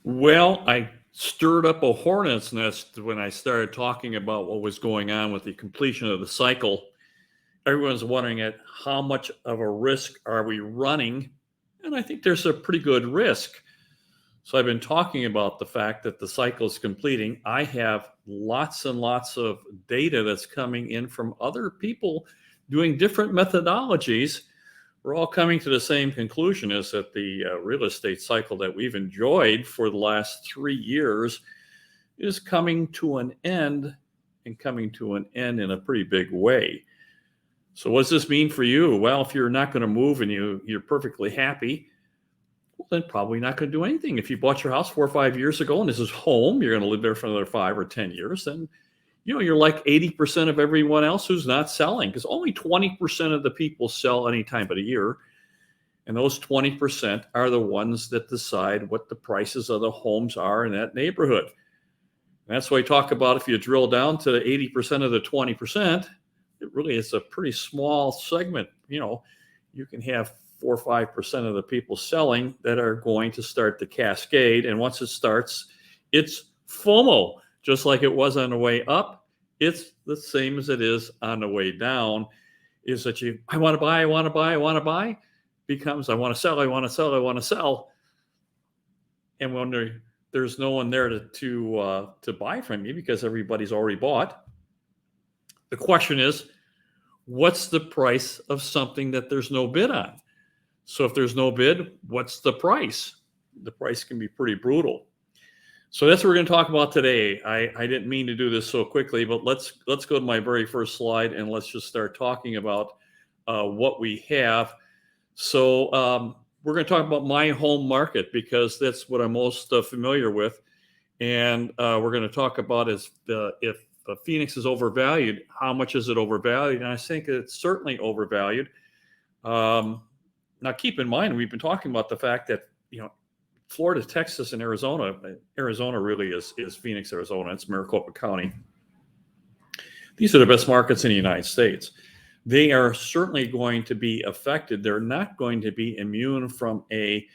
Well, I stirred up a hornet's nest when I started talking about what was going on with the completion of the cycle. Everyone's wondering at how much of a risk are we running? And I think there's a pretty good risk. So I've been talking about the fact that the cycle is completing. I have lots and lots of data that's coming in from other people doing different methodologies. We're all coming to the same conclusion, is that the real estate cycle that we've enjoyed for the last 3 years is coming to an end, and coming to an end in a pretty big way. So what does this mean for you? Well, if you're not going to move and you're perfectly happy, well, then probably not going to do anything. If you bought your house 4 or 5 years ago and this is home, you're going to live there for another 5 or 10 years, then you're like 80% of everyone else who's not selling, because only 20% of the people sell any time of the year. And those 20% are the ones that decide what the prices of the homes are in that neighborhood. And that's why we talk about, if you drill down to the 80% of the 20%, it really is a pretty small segment. You can have 4 or 5% of the people selling that are going to start the cascade. And once it starts, it's FOMO. Just like it was on the way up, it's the same as it is on the way down. Is that I want to buy, I want to buy, I want to buy, becomes I want to sell, I want to sell, I want to sell. And when there's no one there to buy from you because everybody's already bought, the question is, what's the price of something that there's no bid on? So if there's no bid, what's the price? The price can be pretty brutal. So that's what we're going to talk about today. I didn't mean to do this so quickly, but let's go to my very first slide and let's just start talking about what we have. So we're going to talk about my home market because that's what I'm most familiar with. And we're going to talk about if Phoenix is overvalued, how much is it overvalued? And I think it's certainly overvalued. Now, keep in mind, we've been talking about the fact that, Florida, Texas, and Arizona really is Phoenix, Arizona. It's Maricopa County. These are the best markets in the United States. They are certainly going to be affected. They're not going to be immune from a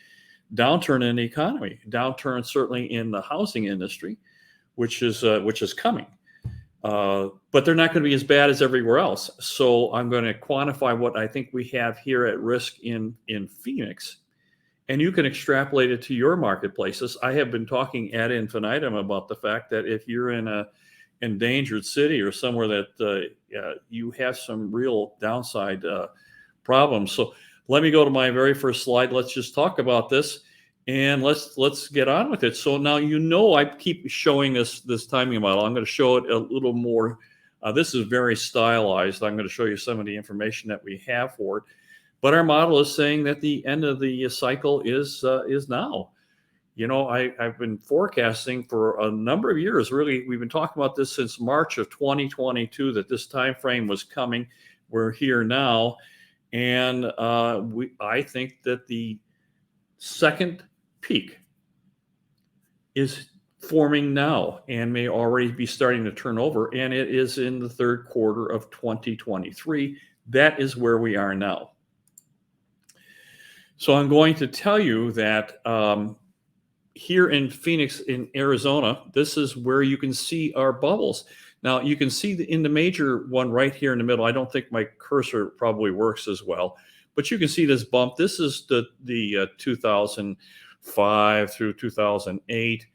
downturn in the economy, downturn certainly in the housing industry, which is coming. But they're not going to be as bad as everywhere else. So I'm going to quantify what I think we have here at risk in Phoenix. And you can extrapolate it to your marketplaces. I have been talking ad infinitum about the fact that if you're in a endangered city or somewhere that you have some real downside problems. So let me go to my very first slide. Let's just talk about this and let's get on with it. So now I keep showing this timing model. I'm going to show it a little more. This is very stylized. I'm going to show you some of the information that we have for it. But our model is saying that the end of the cycle is now. I've been forecasting for a number of years. Really, we've been talking about this since March of 2022, that this time frame was coming. We're here now, and I think that the second peak is forming now and may already be starting to turn over, and it is in the third quarter of 2023. That is where we are now. So I'm going to tell you that here in Phoenix, in Arizona, this is where you can see our bubbles. Now, you can see in the major one right here in the middle. I don't think my cursor probably works as well, but you can see this bump. This is the 2005 through 2008,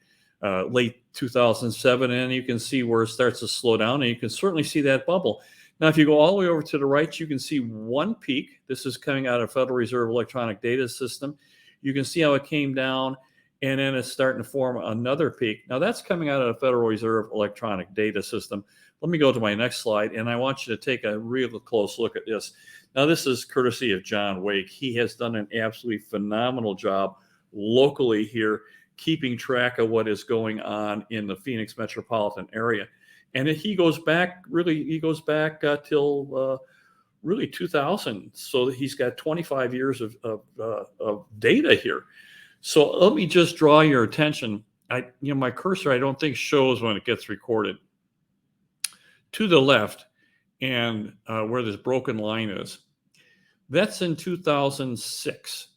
late 2007, and you can see where it starts to slow down, and you can certainly see that bubble. Now, if you go all the way over to the right, you can see one peak. This is coming out of Federal Reserve Electronic Data System. You can see how it came down, and then it's starting to form another peak. Now, that's coming out of the Federal Reserve Electronic Data System. Let me go to my next slide, and I want you to take a real close look at this. Now, this is courtesy of John Wake. He has done an absolutely phenomenal job locally here, keeping track of what is going on in the Phoenix metropolitan area. And he goes back till really 2000. So he's got 25 years of data here. So let me just draw your attention. My cursor, I don't think shows when it gets recorded. To the left, and where this broken line is, that's in 2006.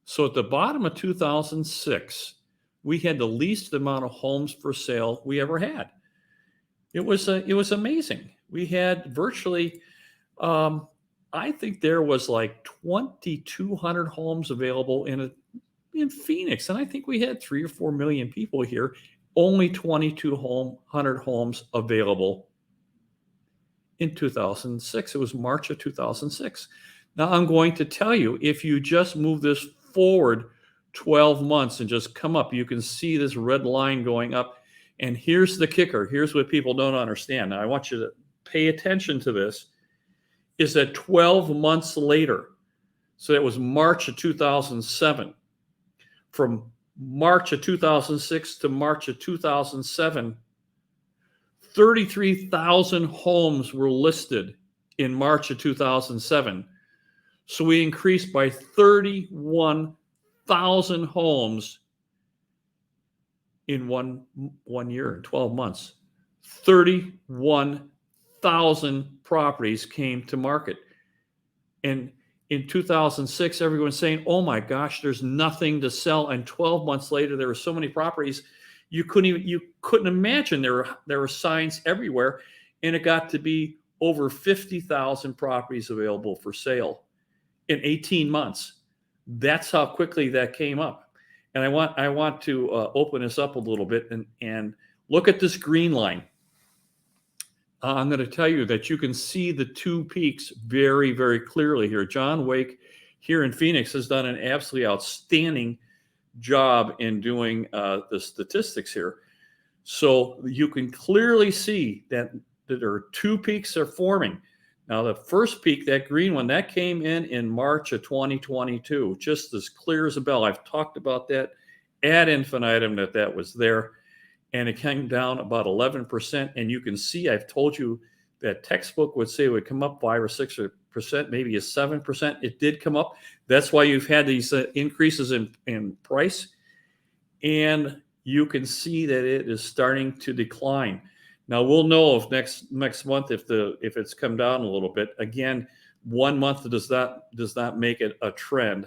So at the bottom of 2006, we had the least amount of homes for sale we ever had. It was amazing. We had virtually, I think there was like 2,200 homes available in Phoenix, and I think we had 3 or 4 million people here. Only 2,200 homes available in 2006. It was March of 2006. Now I'm going to tell you, if you just move this forward 12 months and just come up, you can see this red line going up. And here's the kicker. Here's what people don't understand. Now I want you to pay attention to this, is that 12 months later, so that was March of 2007, from March of 2006 to March of 2007, 33,000 homes were listed in March of 2007. So we increased by 31,000 homes in one year, 12 months. 31,000 properties came to market. And in 2006, everyone's saying, oh my gosh, there's nothing to sell. And 12 months later, there were so many properties, you couldn't imagine. There were signs everywhere. And it got to be over 50,000 properties available for sale in 18 months. That's how quickly that came up. And I want to open this up a little bit and look at this green line. I'm going to tell you that you can see the two peaks very, very clearly here. John Wake here in Phoenix has done an absolutely outstanding job in doing the statistics here. So you can clearly see that there are two peaks are forming. Now, the first peak, that green one, that came in March of 2022, just as clear as a bell. I've talked about that ad infinitum that was there. And it came down about 11%. And you can see, I've told you that textbook would say it would come up 5 or 6%, maybe a 7%. It did come up. That's why you've had these increases in price. And you can see that it is starting to decline. Now we'll know if next month if it's come down a little bit. Again, 1 month does not make it a trend.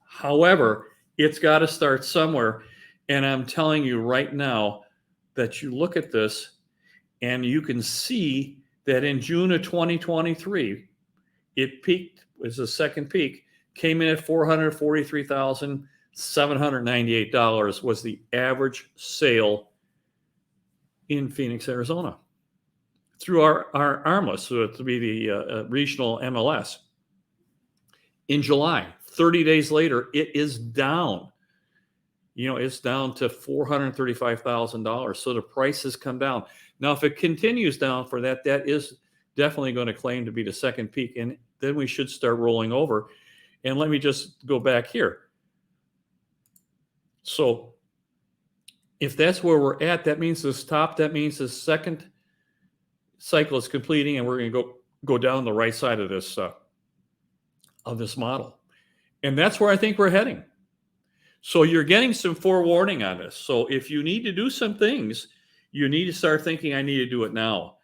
However, it's got to start somewhere. And I'm telling you right now that you look at this and you can see that in June of 2023, it peaked, was the second peak, came in at $443,798 was the average sale in Phoenix, Arizona, through our ARMLS, so to be the regional MLS. In July, 30 days later, it is down. It's down to $435,000. So the price has come down. Now, if it continues down for that is definitely going to claim to be the second peak. And then we should start rolling over. And let me just go back here. So if that's where we're at, that means this top, that means the second cycle is completing, and we're going to go down the right side of this model. And that's where I think we're heading. So you're getting some forewarning on this. So if you need to do some things, you need to start thinking, I need to do it now.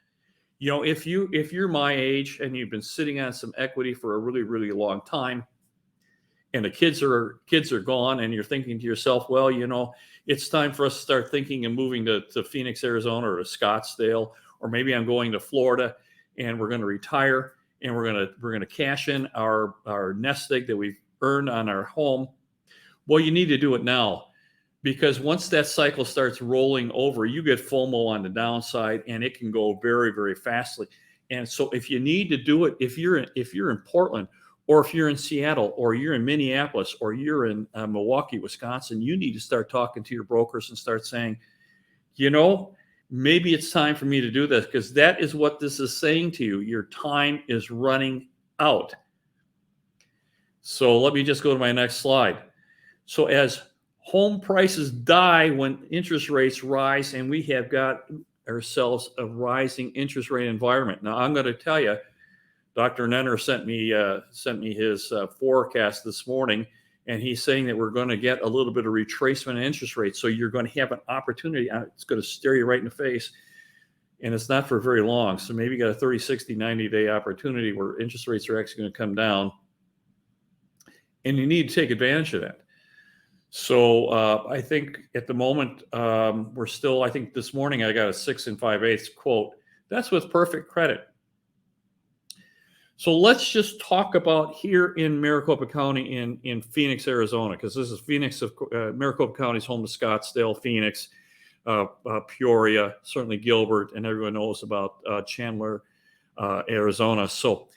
If you're my age and you've been sitting on some equity for a really, really long time, and the kids are gone, and you're thinking to yourself, well, it's time for us to start thinking and moving to Phoenix, Arizona, or to Scottsdale, or maybe I'm going to Florida, and we're going to retire, and we're going to cash in our nest egg that we've earned on our home. Well, you need to do it now, because once that cycle starts rolling over, you get FOMO on the downside, and it can go very, very fastly. And so if you need to do it, if you're in Portland, or if you're in Seattle, or you're in Minneapolis, or you're in Milwaukee, Wisconsin, you need to start talking to your brokers and start saying, maybe it's time for me to do this, because that is what this is saying to you. Your time is running out. So let me just go to my next slide. So as home prices die when interest rates rise, and we have got ourselves a rising interest rate environment. Now, I'm going to tell you, Dr. Nenner sent me his forecast this morning, and he's saying that we're going to get a little bit of retracement in interest rates. So you're going to have an opportunity. It's going to stare you right in the face, and it's not for very long. So maybe you got a 30, 60, 90-day opportunity where interest rates are actually going to come down, and you need to take advantage of that. So I think at the moment we're still, I think this morning I got a 6 5/8 quote. That's with perfect credit. So let's just talk about here in Maricopa County in Phoenix, Arizona, because this is Phoenix, Maricopa County is home to Scottsdale, Phoenix, Peoria, certainly Gilbert, and everyone knows about Chandler, Arizona. So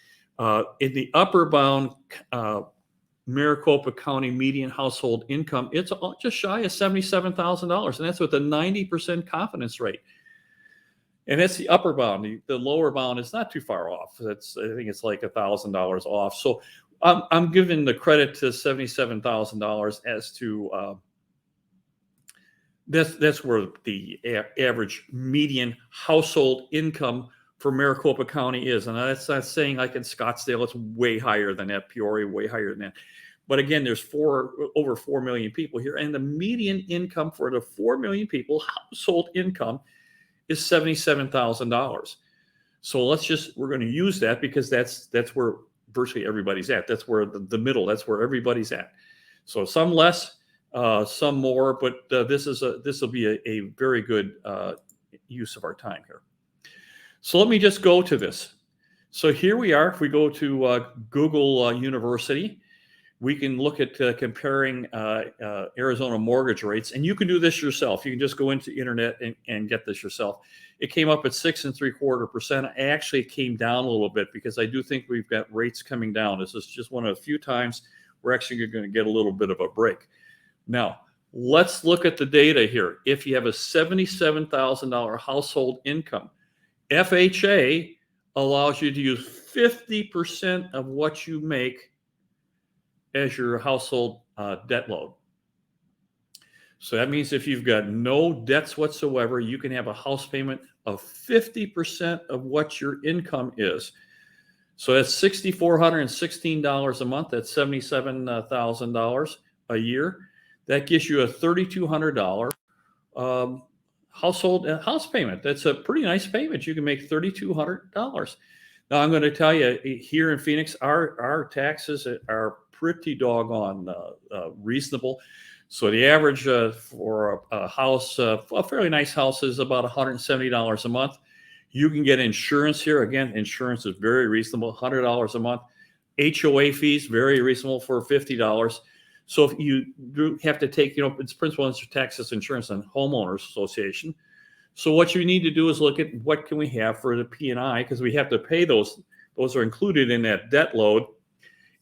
in the upper bound, Maricopa County median household income, it's just shy of $77,000, and that's with a 90% confidence rate. And that's the upper bound. The lower bound is not too far off. I think it's like $1,000 off. So I'm giving the credit to $77,000 as to that's where the average median household income for Maricopa County is. And that's not saying like in Scottsdale, it's way higher than that, Peoria, way higher than that. But again, there's over 4 million people here. And the median income for the 4 million people, household income, is $77,000. So we're going to use that because that's where virtually everybody's at. That's where the middle, that's where everybody's at. So some less, some more, but this will be a very good use of our time here. So let me just go to this. So here we are. If we go to Google University, we can look at comparing Arizona mortgage rates, and you can do this yourself. You can just go into the internet and get this yourself. It came up at 6 3/4%. I actually came down a little bit because I do think we've got rates coming down. This is just one of the few times we're actually going to get a little bit of a break. Now, let's look at the data here. If you have a $77,000 household income, FHA allows you to use 50% of what you make as your household debt load. So that means if you've got no debts whatsoever, you can have a house payment of 50% of what your income is. So that's $6,416 a month. That's $77,000 a year. That gives you a $3,200 house payment. That's a pretty nice payment. You can make $3,200. Now I'm going to tell you, here in Phoenix, our taxes are pretty doggone reasonable. So the average for a house, a fairly nice house, is about $170 a month. You can get insurance here. Again, insurance is very reasonable, $100 a month. HOA fees, very reasonable for $50. So if you do have to take, it's principal interest, taxes, insurance, and homeowners association. So what you need to do is look at what can we have for the P&I, because we have to pay those. Those are included in that debt load.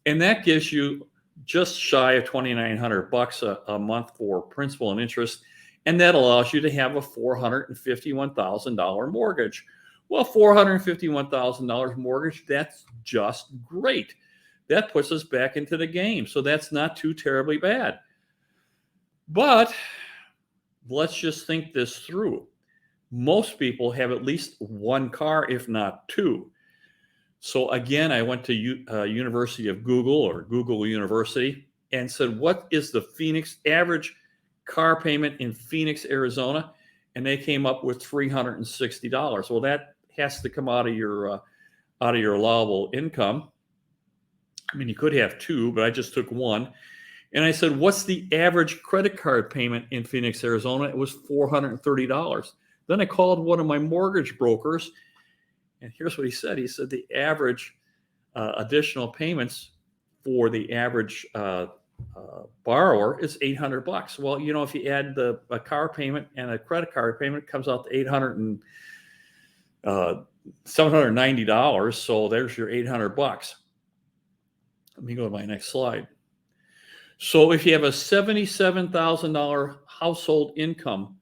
And that gives you just shy of $2,900 a month for principal and interest. And that allows you to have a $451,000 mortgage. Well, $451,000 mortgage, that's just great. That puts us back into the game. So that's not too terribly bad. But let's just think this through. Most people have at least one car, if not two. So again, I went to University of Google, or Google University, and said, what is the Phoenix average car payment in Phoenix, Arizona? And they came up with $360. Well, that has to come out of your allowable income. I mean, you could have two, but I just took one. And I said, what's the average credit card payment in Phoenix, Arizona? It was $430. Then I called one of my mortgage brokers, and here's what he said. He said the average additional payments for the average borrower is $800. Well, if you add a car payment and a credit card payment, it comes out to $790. So there's your $800. Let me go to my next slide. So if you have a $77,000 household income,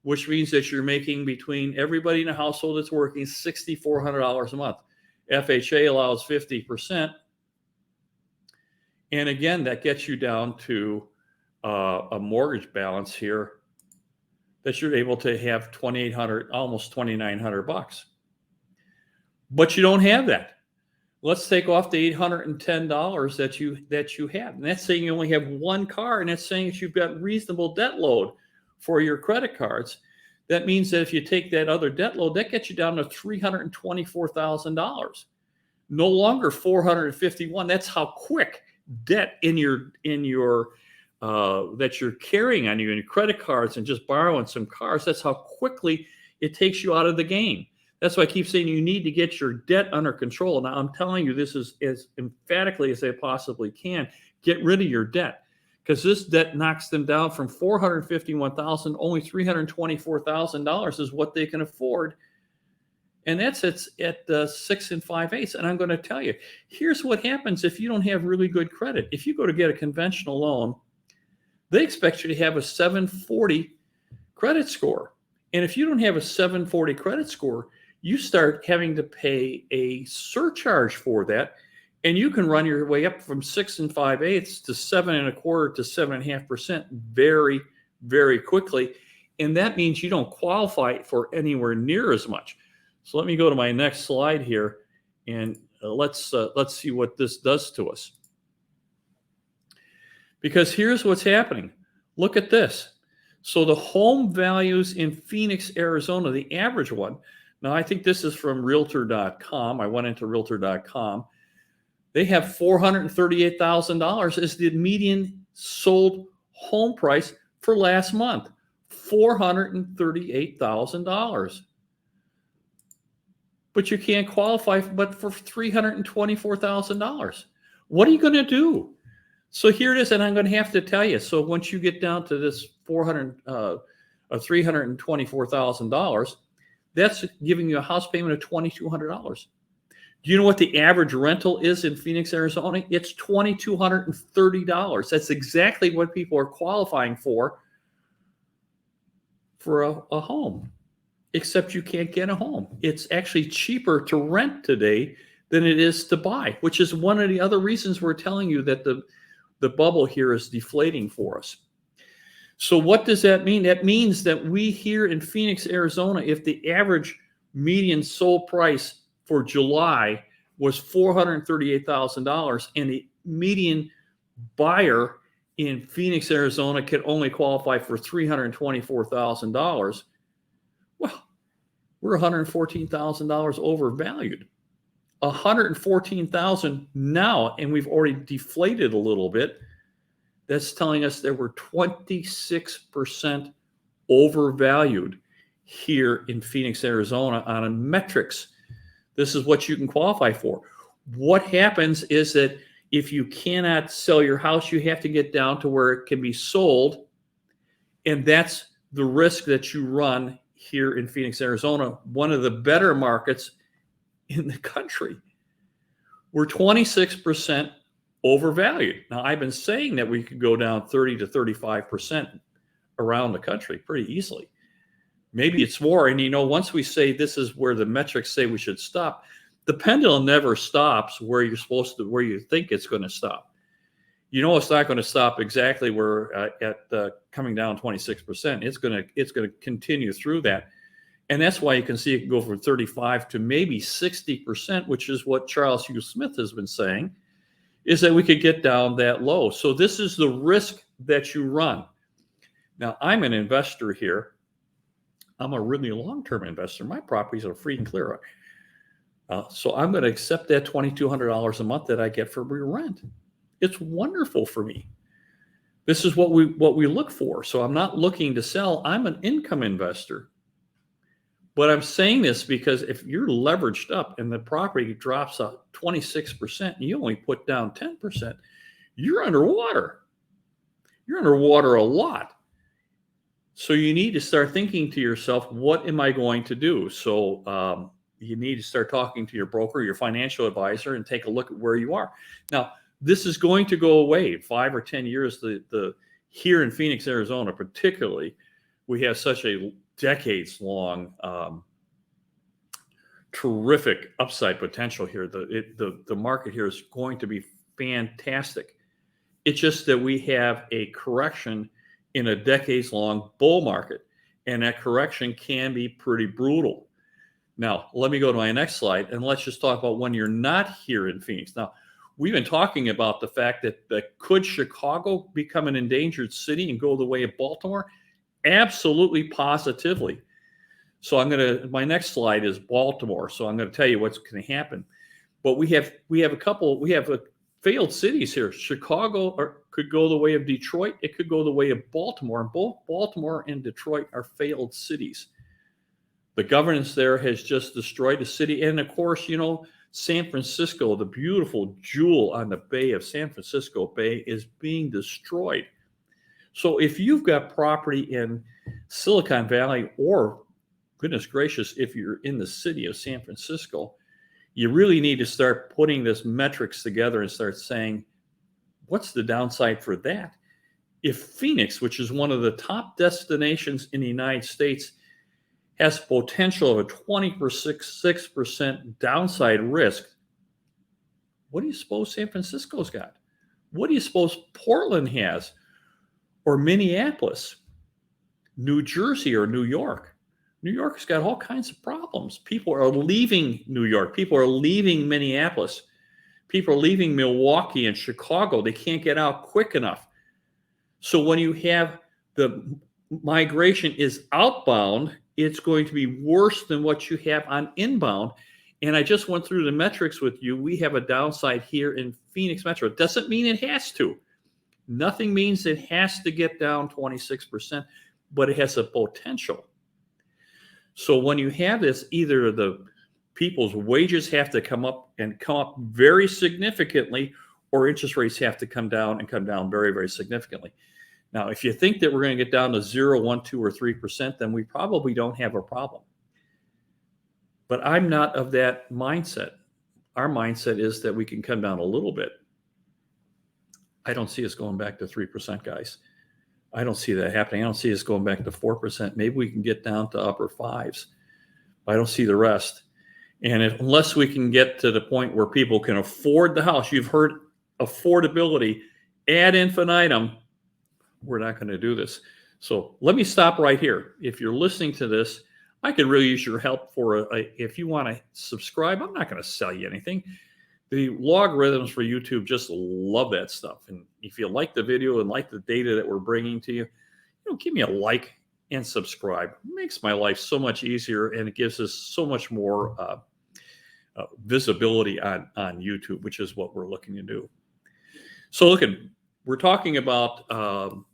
which means that you're making, between everybody in the household that's working, $6,400 a month. FHA allows 50%. And again, that gets you down to a mortgage balance here that you're able to have $2,800, almost $2,900. But you don't have that. Let's take off the $810 that you have. And that's saying you only have one car, and that's saying that you've got reasonable debt load for your credit cards. That means that if you take that other debt load, that gets you down to $324,000. No longer $451. That's how quick debt in your that you're carrying on you and your credit cards and just borrowing some cars, that's how quickly it takes you out of the game. That's why I keep saying you need to get your debt under control. Now, I'm telling you this is as emphatically as I possibly can. Get rid of your debt, because this debt knocks them down from $451,000, only $324,000 is what they can afford. And that's at 6 5/8. And I'm going to tell you, here's what happens if you don't have really good credit. If you go to get a conventional loan, they expect you to have a 740 credit score. And if you don't have a 740 credit score, you start having to pay a surcharge for that. And you can run your way up from 6 5/8 to 7 1/4 to 7.5% very, very quickly. And that means you don't qualify for anywhere near as much. So let me go to my next slide here, and let's see what this does to us. Because here's what's happening. Look at this. So the home values in Phoenix, Arizona, the average one. Now, I think this is from Realtor.com. I went into Realtor.com. They have $438,000 as the median sold home price for last month. $438,000. But you can't qualify but for $324,000. What are you going to do? So here it is, and I'm going to have to tell you. So once you get down to this $324,000, that's giving you a house payment of $2,200. Do you know what the average rental is in Phoenix, Arizona? It's $2,230. That's exactly what people are qualifying for a home. Except you can't get a home. It's actually cheaper to rent today than it is to buy, which is one of the other reasons we're telling you that the bubble here is deflating for us. So what does that mean? That means that we here in Phoenix, Arizona, if the average median sold price for July was $438,000 and the median buyer in Phoenix, Arizona could only qualify for $324,000, well, we're $114,000 overvalued. $114,000 now, and we've already deflated a little bit. That's telling us that we're 26% overvalued here in Phoenix, Arizona on metrics. This is what you can qualify for. What happens is that if you cannot sell your house, you have to get down to where it can be sold. And that's the risk that you run here in Phoenix, Arizona, one of the better markets in the country. We're 26% overvalued. Now, I've been saying that we could go down 30 to 35% around the country pretty easily. Maybe it's more. And, once we say this is where the metrics say we should stop, the pendulum never stops where you're supposed to, where you think it's going to stop. It's not going to stop exactly where coming down 26%. It's going to continue through that. And that's why you can see it can go from 35 to maybe 60%, which is what Charles Hugh Smith has been saying, is that we could get down that low. So this is the risk that you run. Now, I'm an investor here. I'm a really long-term investor. My properties are free and clear. So I'm going to accept that $2,200 a month that I get for rent. It's wonderful for me. This is what we look for. So I'm not looking to sell. I'm an income investor. But I'm saying this because if you're leveraged up and the property drops 26% and you only put down 10%, you're underwater. You're underwater a lot. So you need to start thinking to yourself, what am I going to do? So you need to start talking to your broker, your financial advisor, and take a look at where you are. Now, this is going to go away in 5 or 10 years. Here in Phoenix, Arizona, particularly, we have such a decades-long terrific upside potential here. The market here is going to be fantastic. It's just that we have a correction in a decades-long bull market, and that correction can be pretty brutal. Now, let me go to my next slide, and let's just talk about when you're not here in Phoenix. Now, we've been talking about the fact that could Chicago become an endangered city and go the way of Baltimore? Absolutely, positively. So my next slide is Baltimore. So I'm going to tell you what's going to happen. But we have failed cities here. Chicago could go the way of Detroit. It could go the way of Baltimore. And both Baltimore and Detroit are failed cities. The governance there has just destroyed the city. And of course, San Francisco, the beautiful jewel on the Bay of San Francisco Bay, is being destroyed. So if you've got property in Silicon Valley, or goodness gracious, if you're in the city of San Francisco, you really need to start putting this metrics together and start saying, what's the downside for that? If Phoenix, which is one of the top destinations in the United States, has potential of a 26% downside risk, what do you suppose San Francisco's got? What do you suppose Portland has? Or Minneapolis, New Jersey, or New York? New York's got all kinds of problems. People are leaving New York. People are leaving Minneapolis. People are leaving Milwaukee and Chicago. They can't get out quick enough. So when you have the migration is outbound, it's going to be worse than what you have on inbound. And I just went through the metrics with you. We have a downside here in Phoenix Metro. It doesn't mean it has to. Nothing means it has to get down 26%, but it has a potential. So when you have this, either the people's wages have to come up very significantly, or interest rates have to come down very, very significantly. Now, if you think that we're going to get down to 0, 1, 2, or 3%, then we probably don't have a problem. But I'm not of that mindset. Our mindset is that we can come down a little bit. I don't see us going back to 3%, guys. I don't see that happening. I don't see us going back to 4%. Maybe we can get down to upper 5s. I don't see the rest. And unless we can get to the point where people can afford the house, you've heard affordability ad infinitum, we're not going to do this. So let me stop right here. If you're listening to this, I could really use your help if you want to subscribe. I'm not going to sell you anything. The logarithms for YouTube just love that stuff. And if you like the video and like the data that we're bringing to you, give me a like and subscribe. It makes my life so much easier, and it gives us so much more visibility on YouTube, which is what we're looking to do. So we're talking about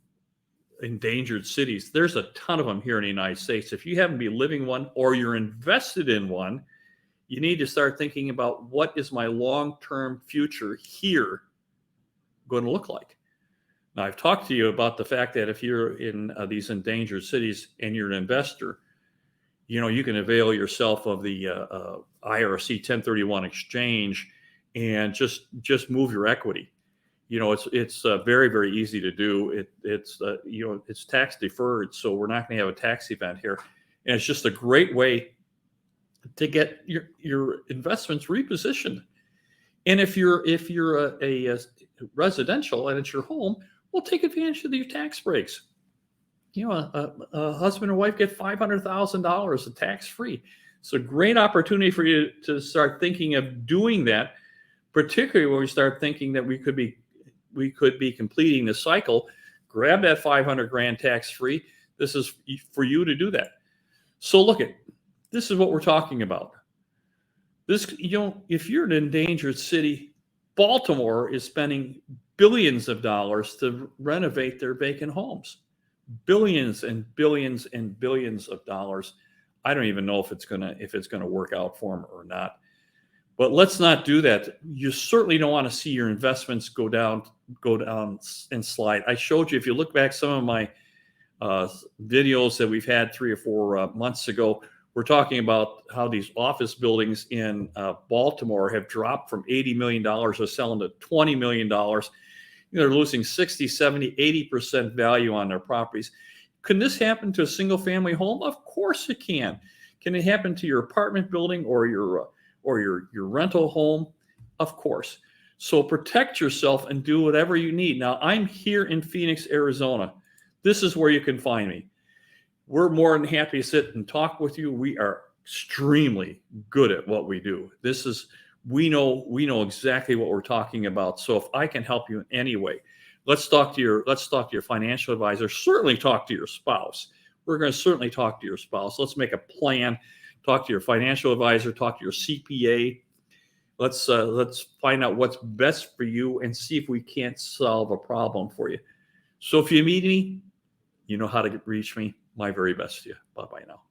endangered cities. There's a ton of them here in the United States. If you happen to be living one or you're invested in one, you need to start thinking about, what is my long-term future here going to look like? Now, I've talked to you about the fact that if you're in these endangered cities and you're an investor, you can avail yourself of the IRC 1031 exchange and just move your equity. It's very, very easy to do. It's tax deferred, so we're not going to have a tax event here. And it's just a great way to get your investments repositioned. And if you're a residential and it's your home, well, take advantage of your tax breaks. A husband or wife get $500,000 of tax-free. It's a great opportunity for you to start thinking of doing that, particularly when we start thinking that we could be completing the cycle. Grab that $500,000 tax-free. This is for you to do that. So this is what we're talking about. If you're an endangered city, Baltimore is spending billions of dollars to renovate their vacant homes. Billions and billions and billions of dollars. I don't even know if it's gonna work out for them or not. But let's not do that. You certainly don't want to see your investments go down and slide. I showed you, if you look back some of my videos that we've had 3 or 4 months ago, we're talking about how these office buildings in Baltimore have dropped from $80 million of selling to $20 million. They're losing 60, 70, 80% value on their properties. Can this happen to a single family home? Of course it can. Can it happen to your apartment building or your rental home? Of course. So protect yourself and do whatever you need. Now, I'm here in Phoenix, Arizona. This is where you can find me. We're more than happy to sit and talk with you. We are extremely good at what we do. We know exactly what we're talking about. So if I can help you in any way, let's talk to your financial advisor. Certainly talk to your spouse. We're going to certainly talk to your spouse. Let's make a plan. Talk to your financial advisor. Talk to your CPA. Let's find out what's best for you and see if we can't solve a problem for you. So if you need me, you know how to reach me. My very best to you. Bye-bye now.